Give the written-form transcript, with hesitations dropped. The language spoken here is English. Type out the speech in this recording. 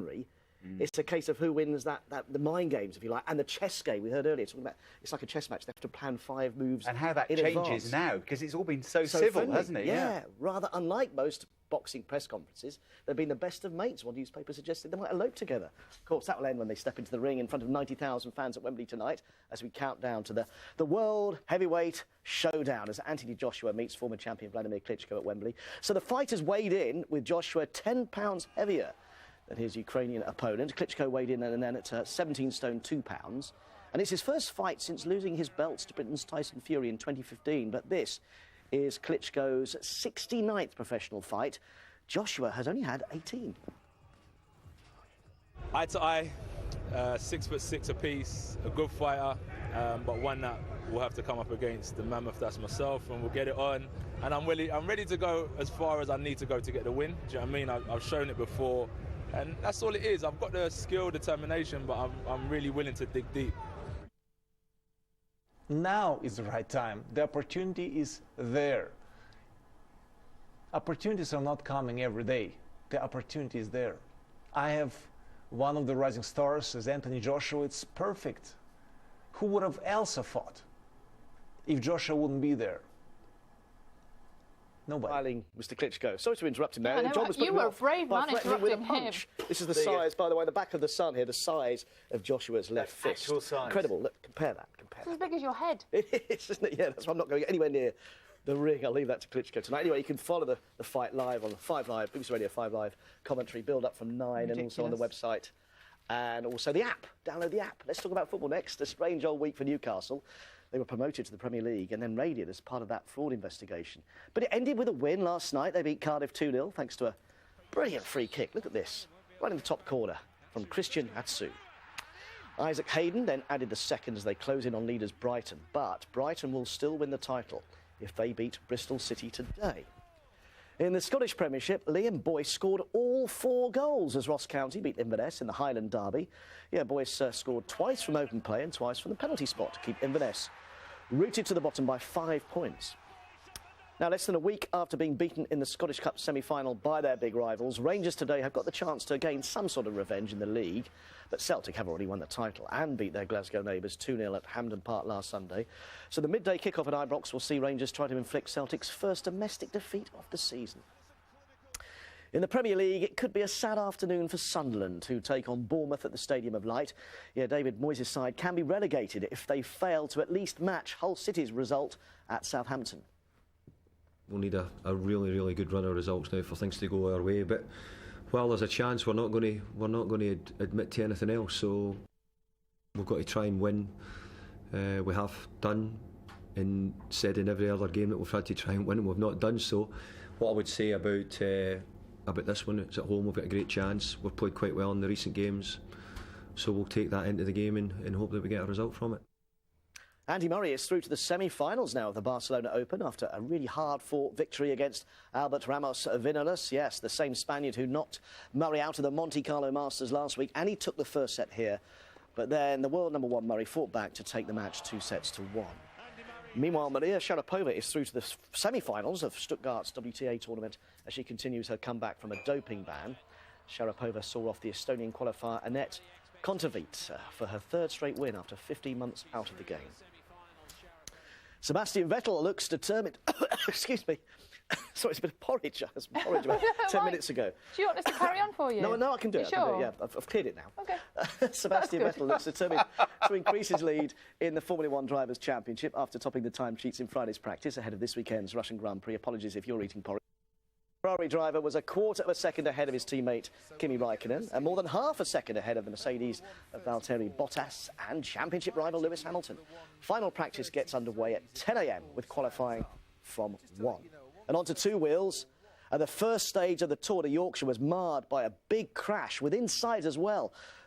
preliminary. It's a case of who wins the mind games, if you like, and the chess game we heard earlier. Talking about it's like a chess match. They have to plan 5 moves. And how that in changes advance. now, because it's all been so civil, friendly. hasn't it? Yeah, rather unlike most boxing press conferences, they've been the best of mates. One newspaper suggested they might elope together. Of course, that will end when they step into the ring in front of 90,000 fans at Wembley tonight as we count down to the World Heavyweight Showdown as Anthony Joshua meets former champion Vladimir Klitschko at Wembley. So the fighters weighed in with Joshua 10 pounds heavier than his Ukrainian opponent. Klitschko weighed in and then at 17 stone 2 pounds. And it's his first fight since losing his belts to Britain's Tyson Fury in 2015. But this is Klitschko's 69th professional fight. Joshua has only had 18. Eye to eye, 6'6" apiece, a good fighter, but one that will have to come up against the mammoth that's myself, and we'll get it on. And I'm ready to go as far as I need to go to get the win. Do you know what I mean? I've shown it before, and that's all it is. I've got the skill, determination, but I'm really willing to dig deep. Now is the right time. The opportunity is there. Opportunities are not coming every day. The opportunity is there. I have one of the rising stars as Anthony Joshua. It's perfect. Who would have else fought if Joshua wouldn't be there? Nobody. Smiling Mr. Klitschko. Sorry to interrupt him there. Yeah, John was you putting were off brave by man threatening with a interrupting him. punch. This is the size, by the way, the back of the sun here, the size of Joshua's left fist. Actual size. Incredible. Look, compare that. It's as big as your head. It is, isn't it? Yeah, that's why I'm not going anywhere near the ring. I'll leave that to Klitschko tonight. Anyway, you can follow the fight live on 5 Live, BBC Radio 5 Live commentary, build up from 9, and also on the website. And also the app. Download the app. Let's talk about football next. A strange old week for Newcastle. They were promoted to the Premier League and then raided as part of that fraud investigation. But it ended with a win last night. They beat Cardiff 2-0 thanks to a brilliant free kick. Look at this. Right in the top corner from Christian Atsu. Isaac Hayden then added the second as they close in on leaders Brighton. But Brighton will still win the title if they beat Bristol City today. In the Scottish Premiership, Liam Boyce scored all 4 goals as Ross County beat Inverness in the Highland Derby. Yeah, Boyce scored twice from open play and twice from the penalty spot to keep Inverness rooted to the bottom by 5 points. Now, less than a week after being beaten in the Scottish Cup semi-final by their big rivals, Rangers today have got the chance to gain some sort of revenge in the league. But Celtic have already won the title and beat their Glasgow neighbours 2-0 at Hampden Park last Sunday. So the midday kick-off at Ibrox will see Rangers try to inflict Celtic's first domestic defeat of the season. In the Premier League, it could be a sad afternoon for Sunderland, who take on Bournemouth at the Stadium of Light. Yeah, David Moyes' side can be relegated if they fail to at least match Hull City's result at Southampton. We'll need a really, really good run of results now for things to go our way. But while there's a chance, we're not going to admit to anything else. So we've got to try and win. We have done and said in every other game that we've had to try and win, and we've not done so. What I would say about this one, it's at home. We've got a great chance. We've played quite well in the recent games, so we'll take that into the game and hope that we get a result from it. Andy Murray is through to the semi-finals now of the Barcelona Open after a really hard-fought victory against Albert Ramos Vinolas. Yes, the same Spaniard who knocked Murray out of the Monte Carlo Masters last week, and he took the first set here. But then the world number 1 Murray fought back to take the match 2-1. Meanwhile, Maria Sharapova is through to the semi-finals of Stuttgart's WTA tournament as she continues her comeback from a doping ban. Sharapova saw off the Estonian qualifier Anett Kontaveit for her 3rd straight win after 15 months out of the game. Sebastian Vettel looks determined. Excuse me. Sorry, it's a bit of porridge. I had some porridge about 10 minutes ago. Do you want us to carry on for you? No, I can do it. Sure? I can do it, yeah, I've cleared it now. Okay. Sebastian Vettel looks determined to increase his lead in the Formula 1 Drivers' Championship after topping the timesheets in Friday's practice ahead of this weekend's Russian Grand Prix. Apologies if you're eating porridge. Ferrari driver was a quarter of a second ahead of his teammate Kimi Raikkonen and more than half a second ahead of the Mercedes of Valtteri Bottas and championship rival Lewis Hamilton. Final practice gets underway at 10 a.m. with qualifying from 1. And onto 2 wheels. The first stage of the Tour de Yorkshire was marred by a big crash with inside as well.